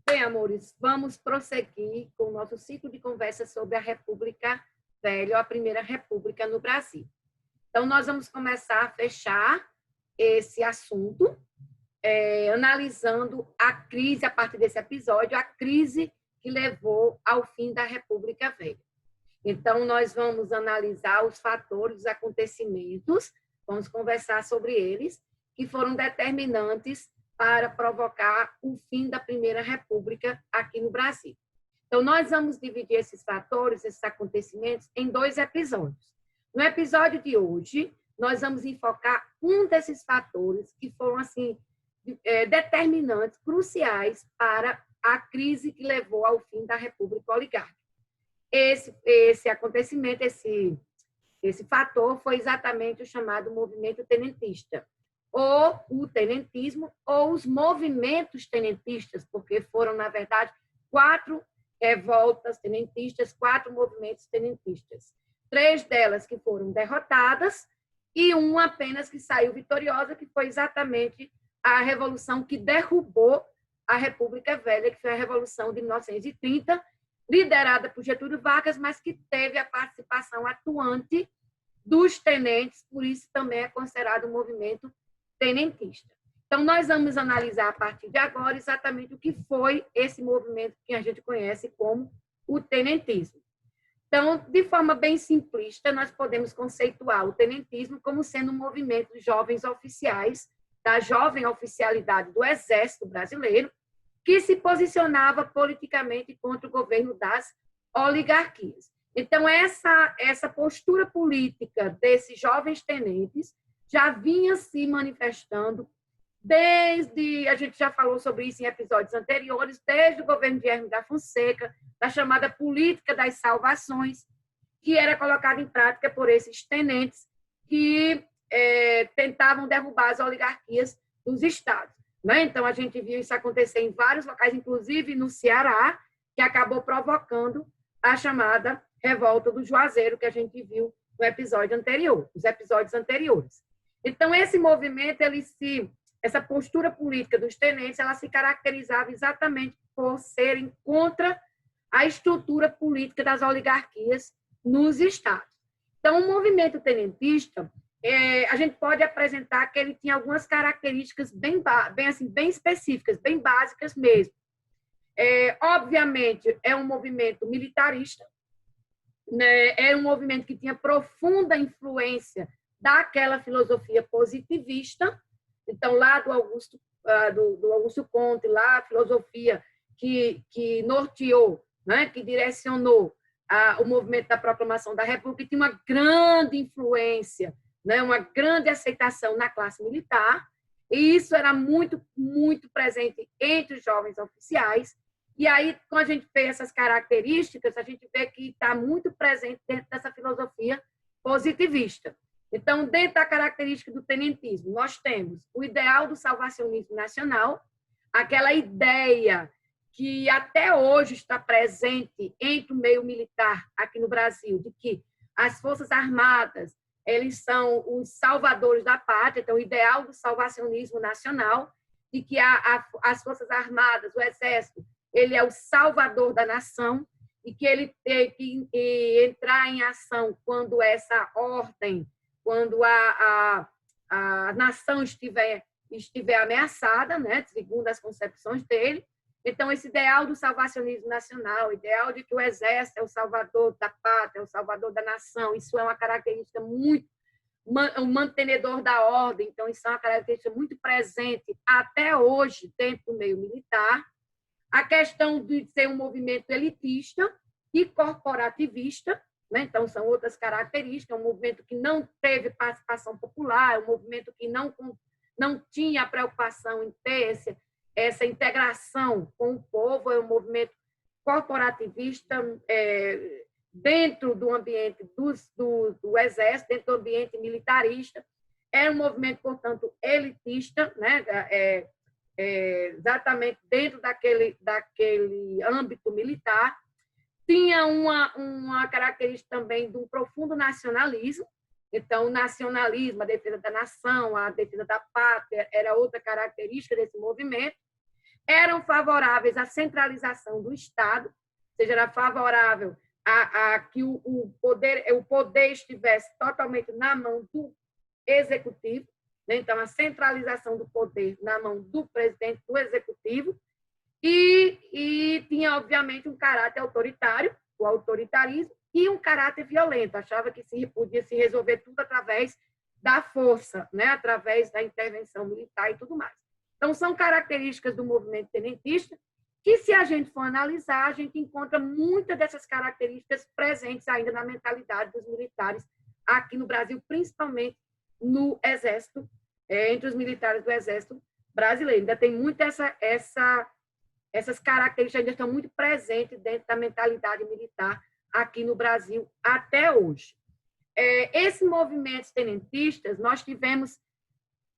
Bem, amores, vamos prosseguir com o nosso ciclo de conversa sobre a República Velha, ou a Primeira República no Brasil. Então, nós vamos começar a fechar esse assunto, analisando a crise, a partir desse episódio, a crise que levou ao fim da República Velha. Então, nós vamos analisar os fatores, os acontecimentos, vamos conversar sobre eles, que foram determinantes para provocar o fim da Primeira República aqui no Brasil. Então, nós vamos dividir esses fatores, esses acontecimentos, em 2 episódios. No episódio de hoje, nós vamos enfocar um desses fatores que foram assim determinantes, cruciais para a crise que levou ao fim da República Oligárquica. Esse acontecimento, esse fator foi exatamente o chamado movimento tenentista, ou o tenentismo, ou os movimentos tenentistas, porque foram, na verdade, 4 revoltas tenentistas, 4 movimentos tenentistas. 3 delas que foram derrotadas e uma apenas que saiu vitoriosa, que foi exatamente a revolução que derrubou a República Velha, que foi a Revolução de 1930, liderada por Getúlio Vargas, mas que teve a participação atuante dos tenentes, por isso também é considerado um movimento tenentista. Então, nós vamos analisar a partir de agora exatamente o que foi esse movimento que a gente conhece como o tenentismo. Então, de forma bem simplista, nós podemos conceituar o tenentismo como sendo um movimento de jovens oficiais, da jovem oficialidade do Exército Brasileiro, que se posicionava politicamente contra o governo das oligarquias. Então, essa postura política desses jovens tenentes já vinha se manifestando desde, a gente já falou sobre isso em episódios anteriores, desde o governo de Hermes da Fonseca, da chamada política das salvações, que era colocada em prática por esses tenentes que tentavam derrubar as oligarquias dos estados. Né? Então, a gente viu isso acontecer em vários locais, inclusive no Ceará, que acabou provocando a chamada revolta do Juazeiro, que a gente viu no episódio anterior, nos episódios anteriores. Então, esse movimento, essa postura política dos tenentes, ela se caracterizava exatamente por serem contra a estrutura política das oligarquias nos estados. Então, o movimento tenentista, a gente pode apresentar que ele tinha algumas características bem específicas, bem básicas mesmo. Obviamente, é um movimento militarista, né? É um movimento que tinha profunda influência daquela filosofia positivista. Então, lá do Augusto Comte, lá a filosofia que norteou, né, que direcionou o movimento da proclamação da República, tinha uma grande influência, né, uma grande aceitação na classe militar, e isso era muito, muito presente entre os jovens oficiais. E aí, quando a gente vê essas características, a gente vê que está muito presente dentro dessa filosofia positivista. Então, dentro da característica do tenentismo, nós temos o ideal do salvacionismo nacional, aquela ideia que até hoje está presente entre o meio militar aqui no Brasil, de que as Forças Armadas, eles são os salvadores da pátria, então o ideal do salvacionismo nacional, de que as Forças Armadas, o Exército, ele é o salvador da nação, e que ele tem que entrar em ação quando essa ordem, quando a nação estiver ameaçada, né, segundo as concepções dele. Então, esse ideal do salvacionismo nacional, o ideal de que o Exército é o salvador da pátria, é o salvador da nação, isso é uma característica muito, o mantenedor da ordem, então isso é uma característica muito presente até hoje dentro do meio militar. A questão de ser um movimento elitista e corporativista, né? Então, são outras características, um movimento que não teve participação popular, um movimento que não tinha a preocupação em ter essa integração com o povo, é um movimento corporativista dentro do ambiente do Exército, dentro do ambiente militarista. É um movimento, portanto, elitista, né? Exatamente dentro daquele âmbito militar. Tinha uma característica também de um profundo nacionalismo. Então, o nacionalismo, a defesa da nação, a defesa da pátria, era outra característica desse movimento. eram favoráveis à centralização do Estado, ou seja, era favorável a que o poder estivesse totalmente na mão do executivo, né? Então, a centralização do poder na mão do presidente do executivo, e tinha, obviamente, um caráter autoritário, o autoritarismo, e um caráter violento. Achava que podia se resolver tudo através da força, né? Através da intervenção militar e tudo mais. Então, são características do movimento tenentista que, se a gente for analisar, a gente encontra muitas dessas características presentes ainda na mentalidade dos militares aqui no Brasil, principalmente no Exército, entre os militares do Exército brasileiro. Ainda tem muito essas características ainda estão muito presentes dentro da mentalidade militar aqui no Brasil até hoje. Esses movimentos tenentistas, nós tivemos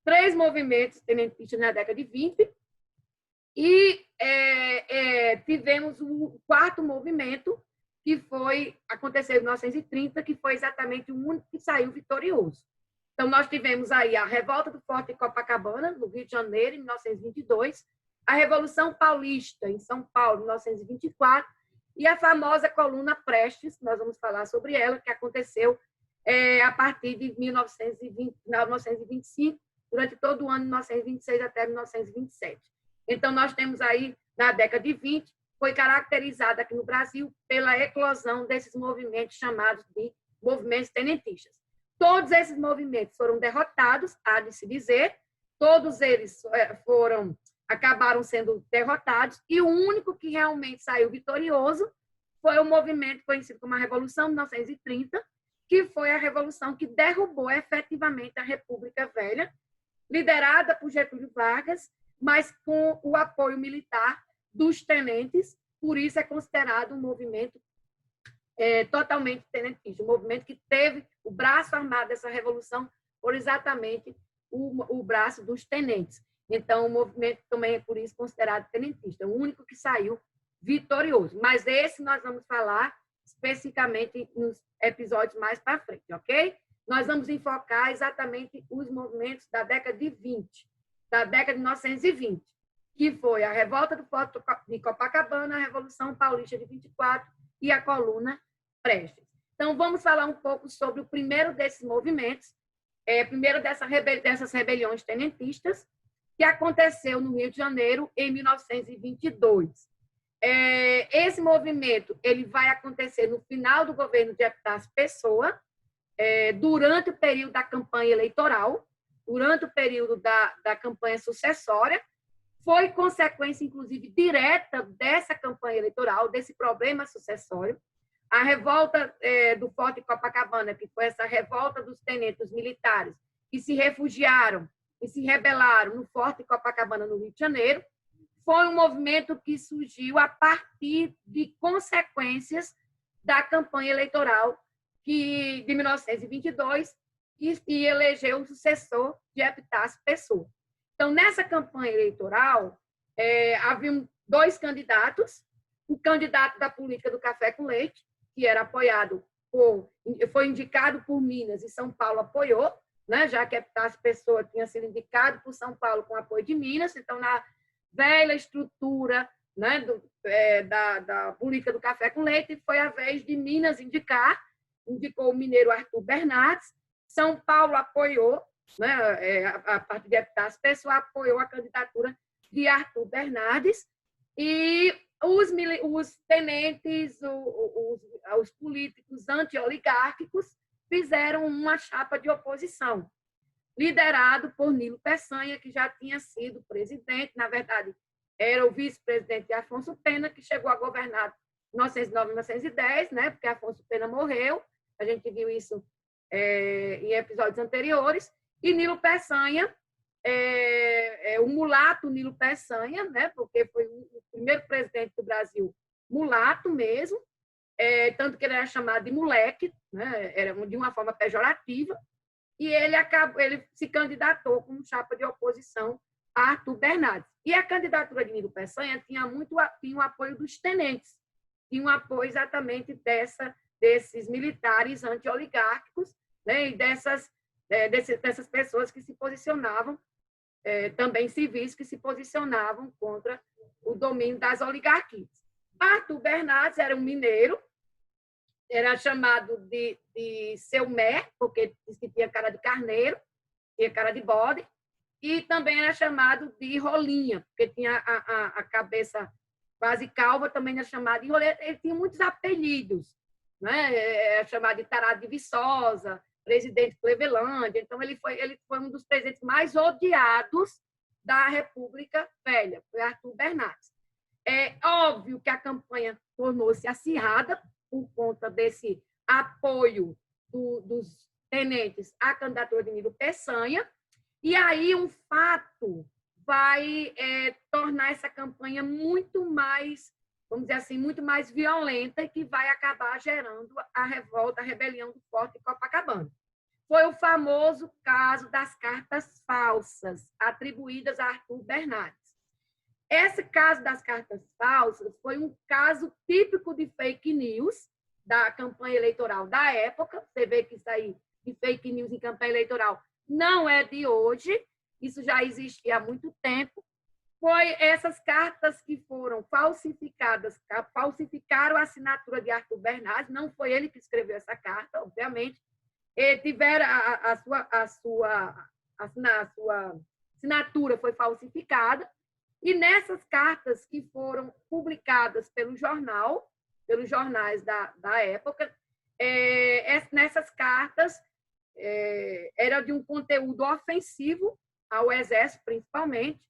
3 movimentos tenentistas na década de 20 e tivemos o 4º movimento, que aconteceu em 1930, que foi exatamente o único que saiu vitorioso. Então, nós tivemos aí a Revolta do Forte de Copacabana, no Rio de Janeiro, em 1922, a Revolução Paulista, em São Paulo, em 1924, e a famosa Coluna Prestes, nós vamos falar sobre ela, que aconteceu a partir de 1925, durante todo o ano de 1926 até 1927. Então, nós temos aí, na década de 20, foi caracterizada aqui no Brasil pela eclosão desses movimentos chamados de movimentos tenentistas. Todos esses movimentos foram derrotados, há de se dizer, todos eles acabaram sendo derrotados, e o único que realmente saiu vitorioso foi o movimento conhecido como a Revolução de 1930, que foi a revolução que derrubou efetivamente a República Velha, liderada por Getúlio Vargas, mas com o apoio militar dos tenentes, por isso é considerado um movimento totalmente tenentista, um movimento que teve o braço armado dessa revolução por exatamente o braço dos tenentes. Então, o movimento também é, por isso, considerado tenentista, o único que saiu vitorioso. Mas esse nós vamos falar especificamente nos episódios mais para frente, ok? Nós vamos enfocar exatamente os movimentos da década de 20, da década de 1920, que foi a Revolta do Forte de Copacabana, a Revolução Paulista de 24 e a Coluna Prestes. Então, vamos falar um pouco sobre o primeiro desses movimentos, primeiro dessas rebeliões tenentistas, que aconteceu no Rio de Janeiro em 1922. Esse movimento ele vai acontecer no final do governo de Epitácio Pessoa, durante o período da campanha eleitoral, durante o período da campanha sucessória, foi consequência, inclusive, direta dessa campanha eleitoral, desse problema sucessório. A revolta do Forte de Copacabana, que foi essa revolta dos tenentes militares que se refugiaram e se rebelaram no Forte de Copacabana, no Rio de Janeiro, foi um movimento que surgiu a partir de consequências da campanha eleitoral de 1922 e elegeu o sucessor de Epitácio Pessoa. Então, nessa campanha eleitoral, haviam 2 candidatos, o candidato da política do café com leite, que era apoiado foi indicado por Minas e São Paulo apoiou, né, já que Epitácio Pessoa tinha sido indicado por São Paulo com apoio de Minas. Então, na velha estrutura, né, da política do café com leite, foi a vez de Minas indicou o mineiro Arthur Bernardes. São Paulo apoiou, né, a partir de Epitácio Pessoa, apoiou a candidatura de Arthur Bernardes, e os tenentes, os políticos anti-oligárquicos, fizeram uma chapa de oposição, liderado por Nilo Peçanha, que já tinha sido presidente, na verdade, era o vice-presidente de Afonso Pena, que chegou a governar em 1909 1910, né, porque Afonso Pena morreu, a gente viu isso em episódios anteriores, e Nilo Peçanha, o mulato Nilo Peçanha, né, porque foi o primeiro presidente do Brasil mulato mesmo, tanto que ele era chamado de moleque, né, era de uma forma pejorativa, e ele se candidatou como chapa de oposição a Arthur Bernardes. E a candidatura de Nilo Peçanha tinha o apoio dos tenentes, tinha um apoio exatamente desses militares anti-oligárquicos, né, e dessas pessoas que se posicionavam também civis que se posicionavam contra o domínio das oligarquias. Arthur Bernardes era um mineiro, era chamado de Seu Mé, porque tinha cara de carneiro, tinha cara de bode, e também era chamado de Rolinha, porque tinha a cabeça quase calva, também era chamado de Rolinha. Ele tinha muitos apelidos, né? Era chamado de Tarado de Viçosa, presidente de Clevelândia. Então, ele foi um dos presidentes mais odiados da República Velha, foi Arthur Bernardes. É óbvio que a campanha tornou-se acirrada por conta desse apoio dos tenentes à candidatura de Nilo Peçanha, e aí um fato vai tornar essa campanha muito mais, vamos dizer assim, muito mais violenta e que vai acabar gerando a revolta, a rebelião do Forte de Copacabana. Foi o famoso caso das cartas falsas atribuídas a Arthur Bernardes. Esse caso das cartas falsas foi um caso típico de fake news da campanha eleitoral da época. Você vê que isso aí de fake news em campanha eleitoral não é de hoje, isso já existia há muito tempo. Foi essas cartas que foram falsificadas, falsificaram a assinatura de Arthur Bernardes, não foi ele que escreveu essa carta, obviamente. Tiveram a sua assinatura foi falsificada, e nessas cartas que foram publicadas pelos jornais da época, nessas cartas era de um conteúdo ofensivo ao Exército, principalmente,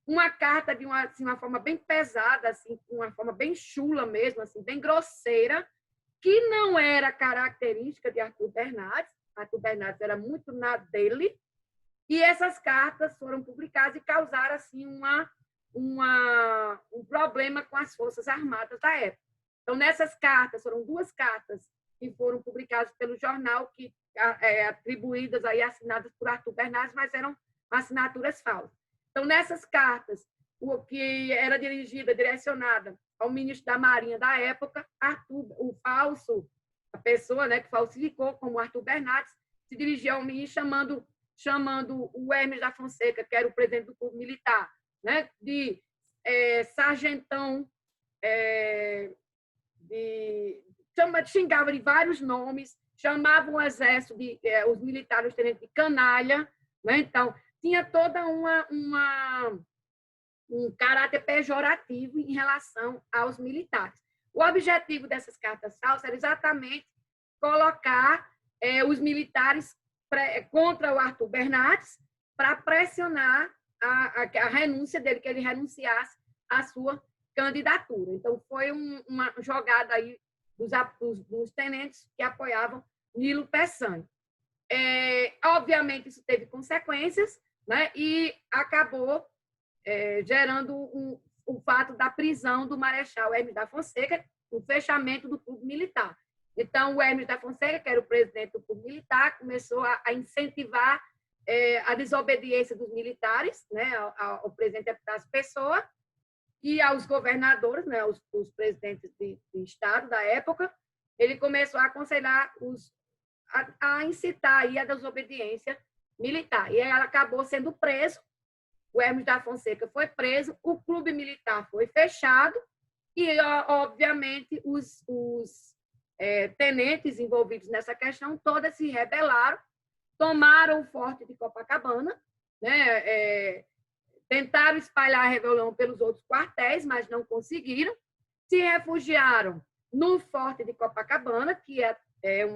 uma carta de uma forma bem pesada, assim, uma forma bem chula mesmo, assim, bem grosseira, que não era característica de Arthur Bernardes. Arthur Bernardes era muito na dele, e essas cartas foram publicadas e causaram assim um problema com as Forças Armadas da época. Então, nessas cartas, foram 2 cartas que foram publicadas pelo jornal, que atribuídas aí, assinadas por Arthur Bernardes, mas eram assinaturas falsas. Então, nessas cartas, o que era direcionada ao ministro da Marinha da época, a pessoa, né, que falsificou, como Arthur Bernardes, se dirigia ao ministro chamando o Hermes da Fonseca, que era o presidente do Clube Militar, né, de sargentão, xingava de vários nomes, chamavam o exército, os militares, os tenentes de canalha, né? Então, tinha toda um caráter pejorativo em relação aos militares. O objetivo dessas cartas falsas era exatamente colocar os militares contra o Arthur Bernardes para pressionar a renúncia dele, que ele renunciasse à sua candidatura. Então, foi uma jogada aí dos tenentes que apoiavam Nilo Peçanha. Obviamente, isso teve consequências, né? E acabou gerando o fato da prisão do Marechal Hermes da Fonseca, o fechamento do Clube Militar. Então, o Hermes da Fonseca, que era o presidente do Clube Militar, começou a incentivar a desobediência dos militares, né, ao presidente Epitácio Pessoa e aos governadores, né, os presidentes de Estado da época. Ele começou a aconselhar a incitar aí a desobediência militar. E aí ela acabou sendo preso, o Hermes da Fonseca foi preso, o Clube Militar foi fechado e, obviamente, os tenentes envolvidos nessa questão todas se rebelaram, tomaram o Forte de Copacabana, né? Tentaram espalhar a rebelião pelos outros quartéis, mas não conseguiram, se refugiaram no Forte de Copacabana, que até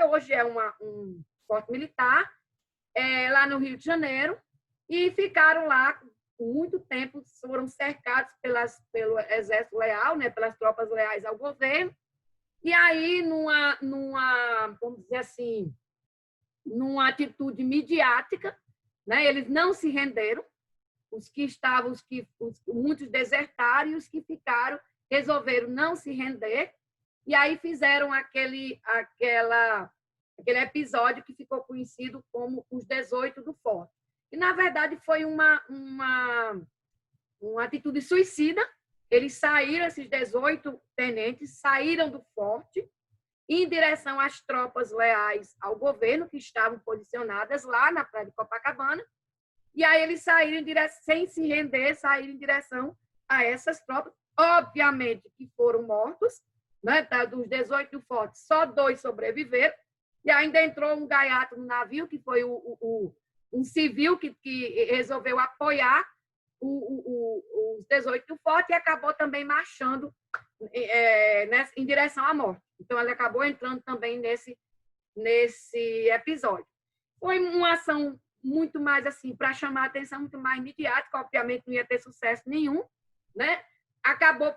hoje é um forte militar, lá no Rio de Janeiro, e ficaram lá muito tempo, foram cercados pelo Exército Leal, né, pelas tropas leais ao governo, e aí, vamos dizer assim, numa atitude midiática, né, eles não se renderam, muitos desertaram, e os que ficaram resolveram não se render, e aí fizeram aquele episódio que ficou conhecido como os 18 do Forte. E, na verdade, foi uma atitude suicida. Eles saíram, esses 18 tenentes, saíram do forte em direção às tropas leais ao governo, que estavam posicionadas lá na praia de Copacabana, e aí eles saíram sem se render, saíram em direção a essas tropas, obviamente que foram mortos, né? Dos 18 fortes, só 2 sobreviveram, e ainda entrou um gaiato no navio, que foi um civil que resolveu apoiar os 18 fortes e acabou também marchando em direção à morte. Então, ele acabou entrando também nesse episódio. Foi uma ação muito mais assim, para chamar a atenção, muito mais midiática, obviamente não ia ter sucesso nenhum, né? Acabou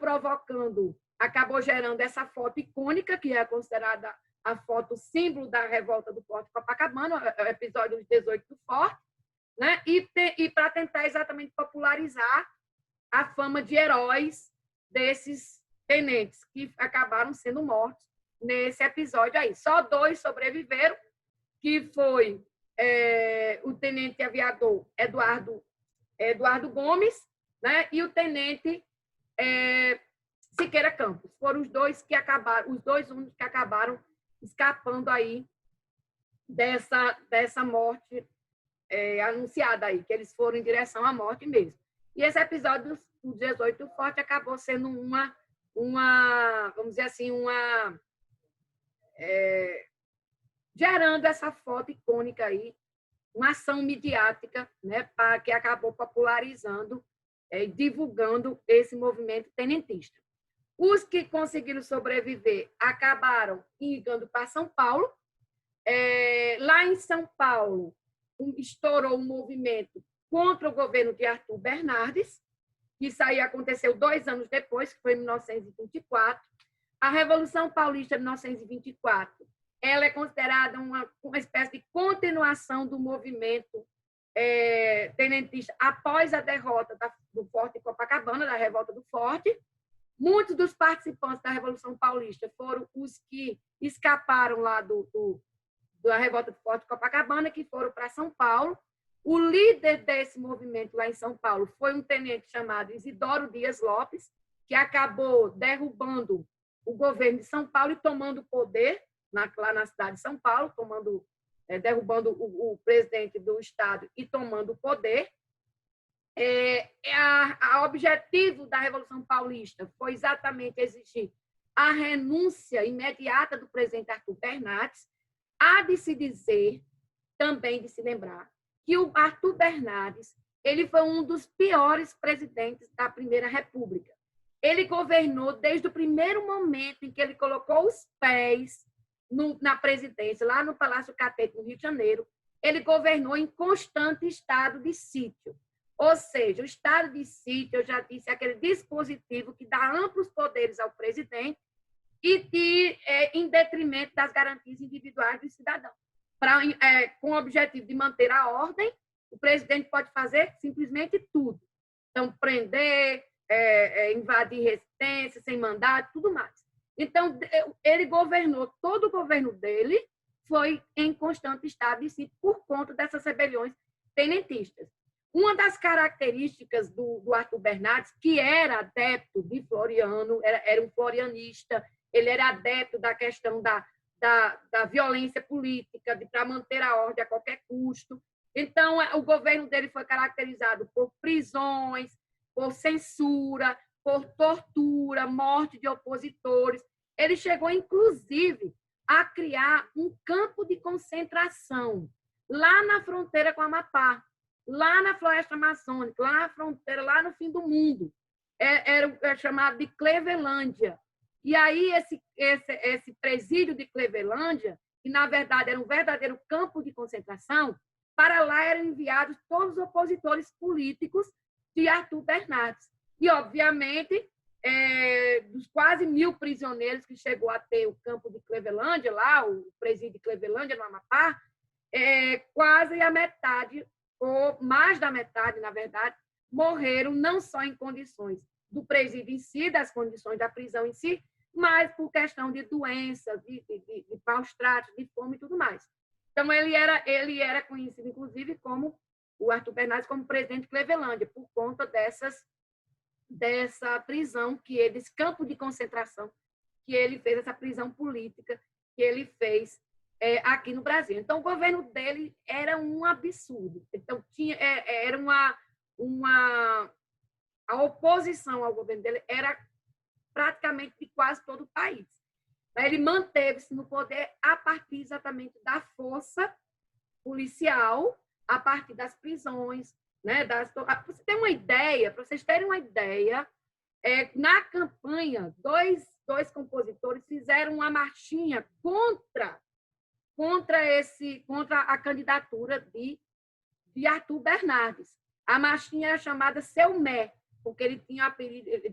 gerando essa foto icônica, que é considerada a foto símbolo da revolta do Forte Copacabana, o episódio dos 18 do Forte, né? E para tentar exatamente popularizar a fama de heróis desses tenentes que acabaram sendo mortos nesse episódio aí. Só 2 sobreviveram, que foi o tenente aviador Eduardo Gomes, né? E o tenente Siqueira Campos. Foram os 2 que acabaram, os 2 únicos que acabaram escapando aí dessa morte anunciada aí, que eles foram em direção à morte mesmo. E esse episódio do 18 Forte acabou sendo vamos dizer assim, gerando essa foto icônica aí, uma ação midiática, né, que acabou popularizando e divulgando esse movimento tenentista. Os que conseguiram sobreviver acabaram indo para São Paulo. Lá em São Paulo, estourou um movimento contra o governo de Arthur Bernardes, que isso aí aconteceu 2 anos depois, que foi em 1924. A Revolução Paulista de 1924, ela é considerada uma espécie de continuação do movimento tenentista após a derrota do Forte de Copacabana, da Revolta do Forte. Muitos dos participantes da Revolução Paulista foram os que escaparam lá da Revolta do Forte de Copacabana, que foram para São Paulo. O líder desse movimento lá em São Paulo foi um tenente chamado Isidoro Dias Lopes, que acabou derrubando o governo de São Paulo e tomando o poder lá na cidade de São Paulo, derrubando o presidente do Estado e tomando o poder. O objetivo da Revolução Paulista foi exatamente exigir a renúncia imediata do presidente Arthur Bernardes. Há de se dizer, também de se lembrar, que o Arthur Bernardes ele foi um dos piores presidentes da Primeira República. Ele governou desde o primeiro momento em que ele colocou os pés na presidência, lá no Palácio Catete, no Rio de Janeiro. Ele governou em constante estado de sítio. Ou seja, o estado de sítio, eu já disse, é aquele dispositivo que dá amplos poderes ao presidente e em detrimento das garantias individuais do cidadão. Com o objetivo de manter a ordem, o presidente pode fazer simplesmente tudo. Então, prender, invadir residência, sem mandato, tudo mais. Então, ele governou, todo o governo dele foi em constante estado de sítio por conta dessas rebeliões tenentistas. Uma das características do Arthur Bernardes, que era adepto de Floriano, era um florianista, ele era adepto da questão da violência política, para manter a ordem a qualquer custo. Então, o governo dele foi caracterizado por prisões, por censura, por tortura, morte de opositores. Ele chegou, inclusive, a criar um campo de concentração lá na fronteira com o Amapá, lá na floresta amazônica, lá na fronteira, lá no fim do mundo. Era chamado de Clevelândia. E aí, esse presídio de Clevelândia, que na verdade era um verdadeiro campo de concentração, para lá eram enviados todos os opositores políticos de Arthur Bernardes. E, obviamente, dos quase 1.000 prisioneiros que chegou a ter o campo de Clevelândia, lá, o presídio de Clevelândia, no Amapá, quase a metade, ou mais da metade, na verdade, morreram não só em condições do presídio em si, das condições da prisão em si, mas por questão de doenças, de maus tratos, de fome e tudo mais. Então, ele era conhecido, inclusive, como o Arthur Bernardes, como presidente de Clevelândia, por conta dessa prisão, desse campo de concentração que ele fez, essa prisão política que ele fez aqui no Brasil. Então, o governo dele era um absurdo. Então, era a oposição ao governo dele era praticamente de quase todo o país. Ele manteve-se no poder a partir exatamente da força policial, a partir das prisões, né? Para você ter uma ideia, para vocês terem uma ideia, na campanha, dois compositores fizeram uma marchinha contra a candidatura de Arthur Bernardes. A marchinha era chamada Seu Mé, porque ele tinha apelido, ele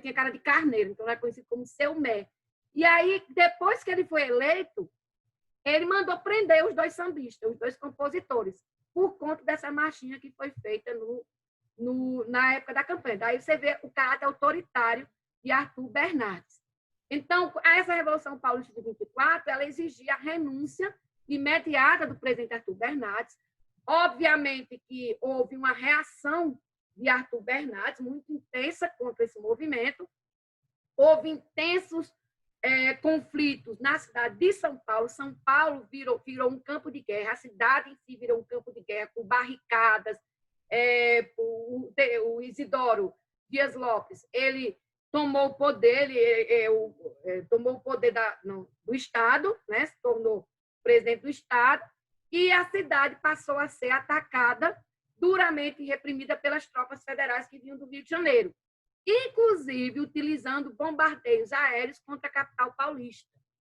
tinha cara de carneiro, então era conhecido como Seu Mé. E aí, depois que ele foi eleito, ele mandou prender os dois sambistas, os dois compositores, por conta dessa marchinha que foi feita na época da campanha. Daí você vê o caráter autoritário de Arthur Bernardes. Então, essa Revolução Paulista de 24, ela exigia a renúncia imediata do presidente Arthur Bernardes. Obviamente que houve uma reação de Arthur Bernardes muito intensa contra esse movimento. Houve intensos conflitos na cidade de São Paulo. São Paulo virou um campo de guerra, a cidade em si virou um campo de guerra, com barricadas. O Isidoro Dias Lopes, ele tomou o poder, tomou o poder do Estado, né? Se tornou presidente do Estado, e a cidade passou a ser atacada, duramente reprimida pelas tropas federais que vinham do Rio de Janeiro, inclusive utilizando bombardeios aéreos contra a capital paulista.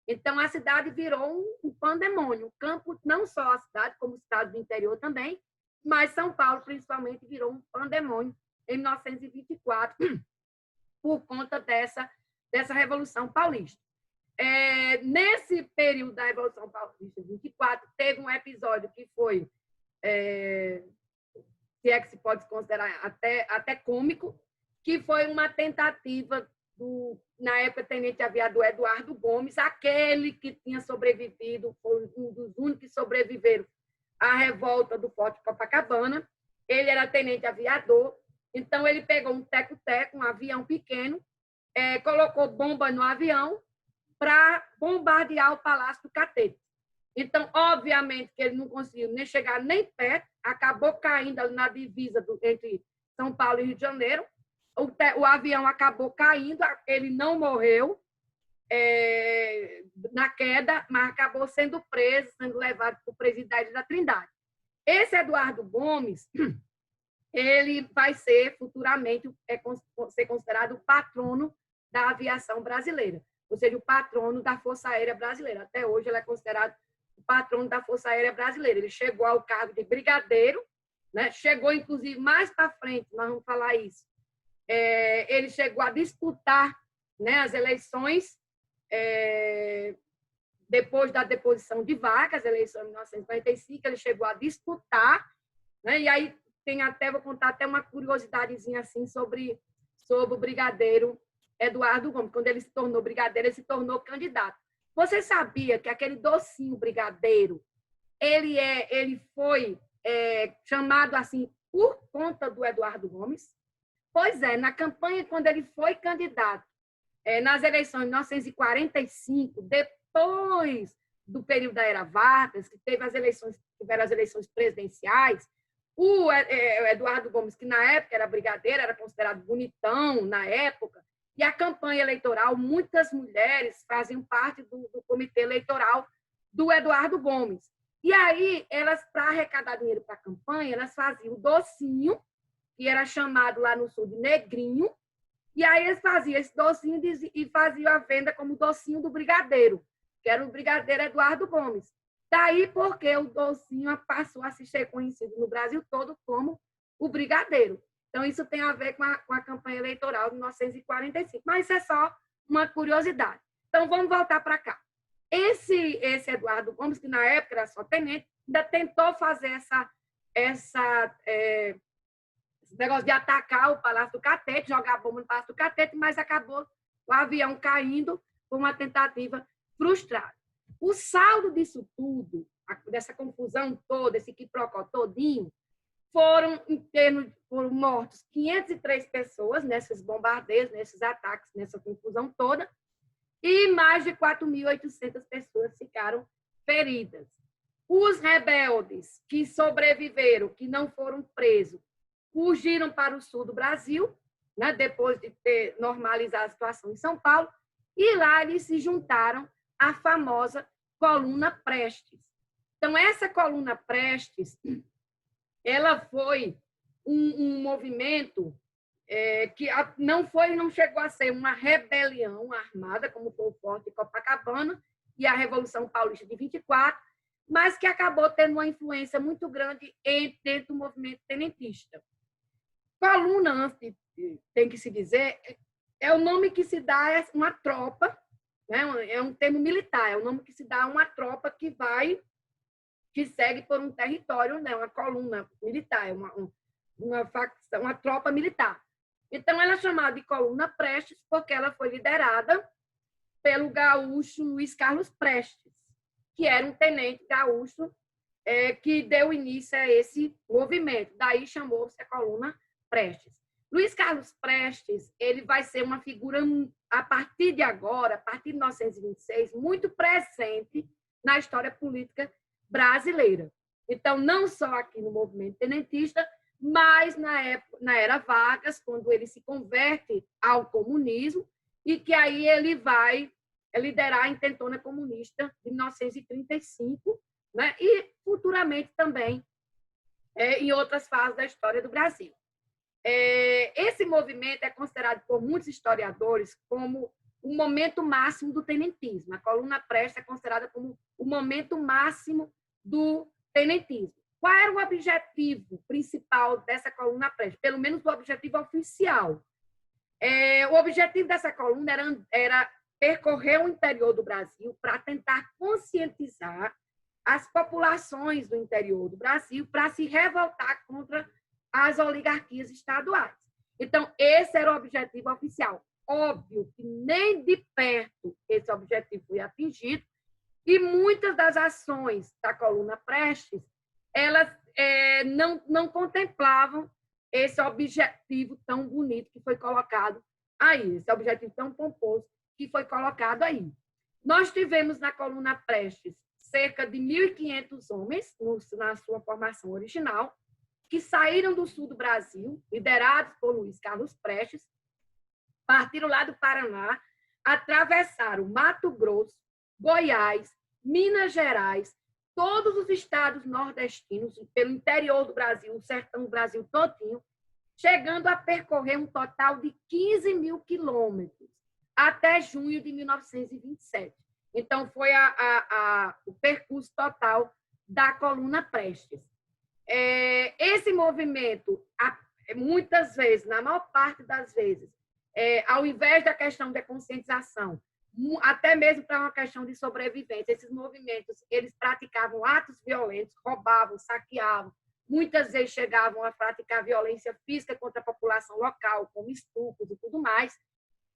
Então, a cidade virou um pandemônio, um campo, não só a cidade, como o estado do interior também, mas São Paulo, principalmente, virou um pandemônio em 1924, por conta dessa Revolução Paulista. Nesse período da Revolução Paulista, 24, teve um episódio que foi, se é que se pode considerar até cômico, que foi uma tentativa na época, tenente aviador Eduardo Gomes, aquele que tinha sobrevivido, foi um dos únicos que sobreviveram à revolta do Forte Copacabana. Ele era tenente aviador, então ele pegou um teco-teco, um avião pequeno, colocou bomba no avião para bombardear o Palácio do Catete. Então, obviamente, que ele não conseguiu nem chegar nem perto, acabou caindo ali na divisa entre São Paulo e Rio de Janeiro. O avião acabou caindo, ele não morreu na queda, mas acabou sendo preso, sendo levado para o presídio da Trindade. Esse Eduardo Gomes, ele vai ser futuramente ser considerado o patrono da aviação brasileira, ou seja, o patrono da Força Aérea Brasileira. Até hoje ele é considerado o patrono da Força Aérea Brasileira. Ele chegou ao cargo de brigadeiro, né? Chegou, inclusive, mais para frente, nós vamos falar isso, ele chegou a disputar, né, as eleições depois da deposição de Vargas, eleição de 1945, ele chegou a disputar, né? E aí vou contar até uma curiosidadezinha assim sobre o brigadeiro Eduardo Gomes. Quando ele se tornou brigadeiro, ele se tornou candidato. Você sabia que aquele docinho brigadeiro, ele foi chamado assim por conta do Eduardo Gomes? Pois é, na campanha, quando ele foi candidato, nas eleições de 1945, depois do período da era Vargas, que tiveram as eleições presidenciais, o Eduardo Gomes, que na época era brigadeiro, era considerado bonitão na época, e a campanha eleitoral, muitas mulheres faziam parte do comitê eleitoral do Eduardo Gomes. E aí, elas, para arrecadar dinheiro para a campanha, elas faziam o docinho, que era chamado lá no sul de negrinho, e aí eles faziam esse docinho e faziam a venda como docinho do brigadeiro, que era o brigadeiro Eduardo Gomes. Daí porque o docinho passou a ser conhecido no Brasil todo como o brigadeiro. Então, isso tem a ver com a campanha eleitoral de 1945. Mas isso é só uma curiosidade. Então, vamos voltar para cá. Esse Eduardo Gomes, que na época era só tenente, ainda tentou fazer esse negócio de atacar o Palácio do Catete, jogar bomba no Palácio do Catete, mas acabou o avião caindo por uma tentativa frustrada. O saldo disso tudo, dessa confusão toda, esse quiprocó todinho, foram mortos 503 pessoas nesses bombardeios, nesses ataques, nessa confusão toda, e mais de 4.800 pessoas ficaram feridas. Os rebeldes que sobreviveram, que não foram presos, fugiram para o sul do Brasil, né, depois de ter normalizado a situação em São Paulo, e lá eles se juntaram à famosa Coluna Prestes. Então, essa Coluna Prestes, ela foi um movimento que não chegou a ser uma rebelião armada, como foi o Forte de Copacabana e a Revolução Paulista de 24, mas que acabou tendo uma influência muito grande dentro do movimento tenentista. Coluna, tem que se dizer, é o nome que se dá a uma tropa, né? É um termo militar, é o nome que se dá a uma tropa que segue por um território, né? Uma coluna militar, uma tropa militar. Então, ela é chamada de Coluna Prestes porque ela foi liderada pelo gaúcho Luiz Carlos Prestes, que era um tenente gaúcho que deu início a esse movimento. Daí chamou-se a Coluna Prestes. Luiz Carlos Prestes, ele vai ser uma figura, a partir de agora, a partir de 1926, muito presente na história política brasileira. Então, não só aqui no movimento tenentista, mas na era Vargas, quando ele se converte ao comunismo, e que aí ele vai liderar a Intentona Comunista de 1935, né? E futuramente também em outras fases da história do Brasil. Esse movimento é considerado por muitos historiadores como o momento máximo do tenentismo. A Coluna Prestes é considerada como o momento máximo do tenentismo. Qual era o objetivo principal dessa Coluna Prestes? Pelo menos o objetivo oficial. O objetivo dessa coluna era percorrer o interior do Brasil para tentar conscientizar as populações do interior do Brasil para se revoltar contra as oligarquias estaduais. Então, esse era o objetivo oficial. Óbvio que nem de perto esse objetivo foi atingido, e muitas das ações da Coluna Prestes, elas não contemplavam esse objetivo tão bonito que foi colocado aí, esse objetivo tão pomposo que foi colocado aí. Nós tivemos na Coluna Prestes cerca de 1.500 homens, na sua formação original, que saíram do sul do Brasil, liderados por Luiz Carlos Prestes, partiram lá do Paraná, atravessaram Mato Grosso, Goiás, Minas Gerais, todos os estados nordestinos, pelo interior do Brasil, o sertão do Brasil todinho, chegando a percorrer um total de 15.000 quilômetros até junho de 1927. Então, foi o percurso total da Coluna Prestes. Esse movimento, muitas vezes, na maior parte das vezes, ao invés da questão da conscientização, até mesmo para uma questão de sobrevivência, esses movimentos, eles praticavam atos violentos, roubavam, saqueavam, muitas vezes chegavam a praticar violência física contra a população local, como estupros e tudo mais,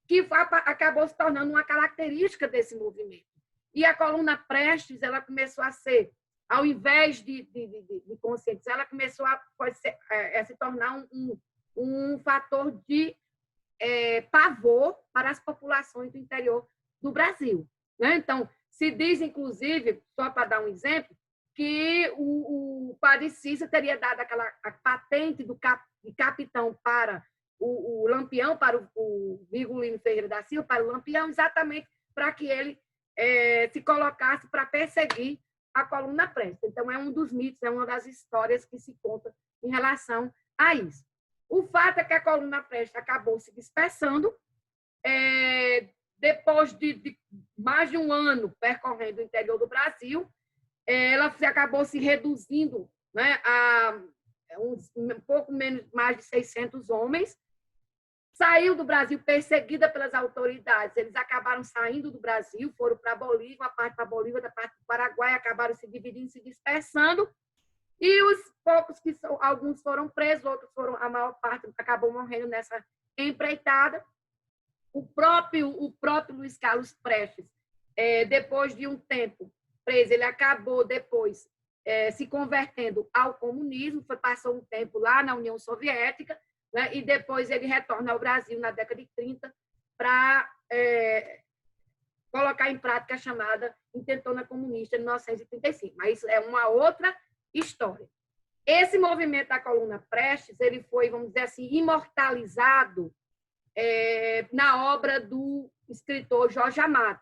que acabou se tornando uma característica desse movimento. E a Coluna Prestes, ela começou a ser, ao invés de conscientizar, ela começou a se tornar um fator de pavor para as populações do interior do Brasil, né? Então, se diz, inclusive, só para dar um exemplo, que o padre Cícero teria dado a patente de capitão para o Lampião, para o Virgulino Ferreira da Silva, para o Lampião, exatamente para que ele se colocasse para perseguir a Coluna Prestes. Então, é um dos mitos, é uma das histórias que se conta em relação a isso. O fato é que a Coluna Prestes acabou se dispersando, depois de mais de um ano percorrendo o interior do Brasil, ela acabou se reduzindo, né, a um pouco menos, mais de 600 homens. Saiu do Brasil perseguida pelas autoridades. Eles acabaram saindo do Brasil, foram para a Bolívia, uma parte para a Bolívia, da parte do Paraguai, acabaram se dividindo, se dispersando. E os poucos alguns foram presos, outros a maior parte acabou morrendo nessa empreitada. O próprio Luiz Carlos Prestes, depois de um tempo preso, ele acabou depois se convertendo ao comunismo, passou um tempo lá na União Soviética, né, e depois ele retorna ao Brasil na década de 30 para colocar em prática a chamada Intentona Comunista de 1935. Mas isso é uma outra história. Esse movimento da Coluna Prestes, ele foi, vamos dizer assim, imortalizado na obra do escritor Jorge Amado.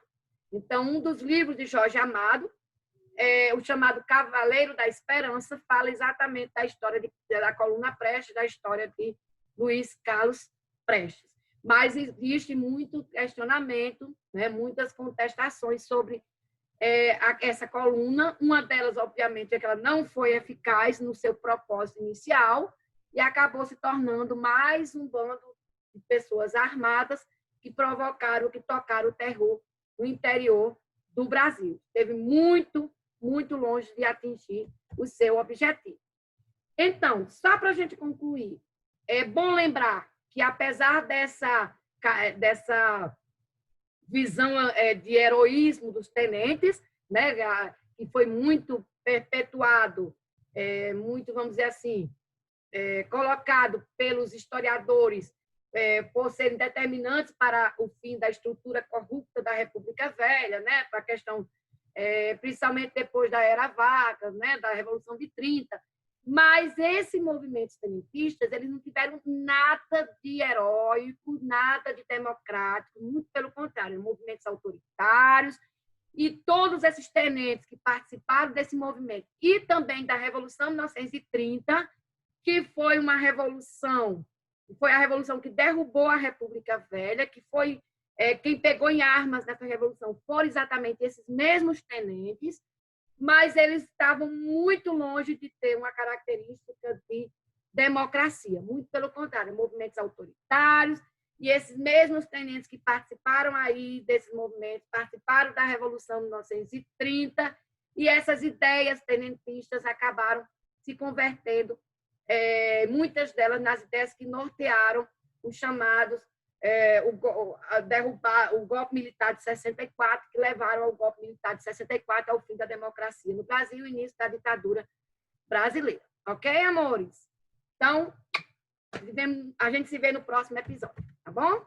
Então, um dos livros de Jorge Amado, o chamado Cavaleiro da Esperança, fala exatamente da história da Coluna Prestes, da história de Luiz Carlos Prestes. Mas existe muito questionamento, né, muitas contestações sobre essa coluna. Uma delas, obviamente, é que ela não foi eficaz no seu propósito inicial e acabou se tornando mais um bando de pessoas armadas que provocaram, que tocaram o terror no interior do Brasil. Esteve muito, muito longe de atingir o seu objetivo. Então, só para a gente concluir, é bom lembrar que, apesar dessa visão de heroísmo dos tenentes, né, que foi muito perpetuado, muito, vamos dizer assim, colocado pelos historiadores por serem determinantes para o fim da estrutura corrupta da República Velha, né, para a questão, principalmente depois da Era Vargas, né, da Revolução de 30. Mas esses movimentos tenentistas, eles não tiveram nada de heróico, nada de democrático, muito pelo contrário, movimentos autoritários, e todos esses tenentes que participaram desse movimento, e também da Revolução de 1930, que foi uma revolução, foi a revolução que derrubou a República Velha, que foi quem pegou em armas nessa revolução foram exatamente esses mesmos tenentes, mas eles estavam muito longe de ter uma característica de democracia, muito pelo contrário, movimentos autoritários, e esses mesmos tenentes que participaram aí desses movimentos, participaram da Revolução de 1930, e essas ideias tenentistas acabaram se convertendo, muitas delas, nas ideias que nortearam os chamados derrubar o golpe militar de 64, que levaram ao golpe militar de 64, ao fim da democracia no Brasil e início da ditadura brasileira. Ok, amores? Então, a gente se vê no próximo episódio, tá bom?